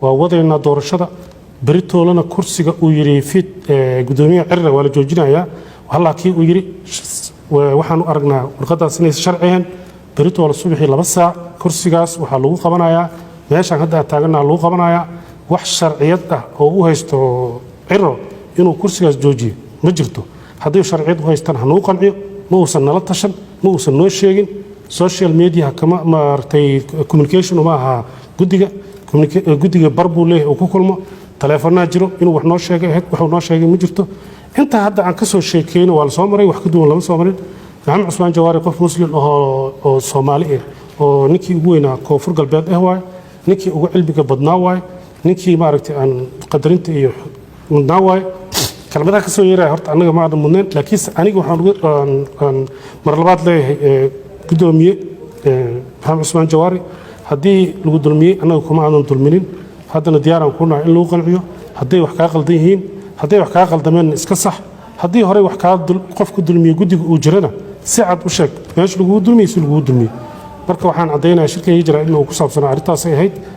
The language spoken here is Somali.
ووضعنا دورشة بريتو لنا كرسي ويري فيت قدومية عرة ولا جوجنايا وهلا كي ويري وحنو أرجنا ورقدها سنة شرعيا بريتو ولا الصبح لبس كرسي جاس وحلو قبنايا ماشي هذا تاجنا لو قبنايا وح شرعيته هو هيستو عرة إنه كرسي جاس جوجي مجرته هذا شرعيته هيستن هنو قنعي ما وصلنا للتشن ما وصلنا الشيء سوشيال ميديا كما مرتي كوميونيكيشن وماها جوديga barbu leh oo ku kulmo telefoonada jiro inuu wax noo sheegay wuxuu noo sheegay ma jirto inta hadda aan ka soo sheekeyno waa la soo maray wax ka duwan lama soo marin maxamed cusmaan jawaari qof muslim oo Soomaali ah oo ninkii ugu weynaa koonfur galbeed ah waay ninkii ugu cilmiga badnaa waay ninkii maaragtay aan qadarinta iyo mudnaa waay kalmadaha ka soo yeeray horta anaga ma adan mudnaan laakiin aniga waxaan mar labaad leeyahay gudoomiye maxamed cusmaan jawaari haddii lagu dulmiyay anaga kuma aanan dulminin haddana diyaaran ku nahay in lagu qanciyo haddii wax ka qaldan yihiin haddii wax ka qaldameen iska sax haddii hore wax ka qof ku dulmiyay gudiga uu jirana si cad u sheeg meesha lagu dulmiyay si lagu dulmiyay marka waxaan cadeynayaa shirkii jira inuu ku saabsanaa arrintaas ay ahayd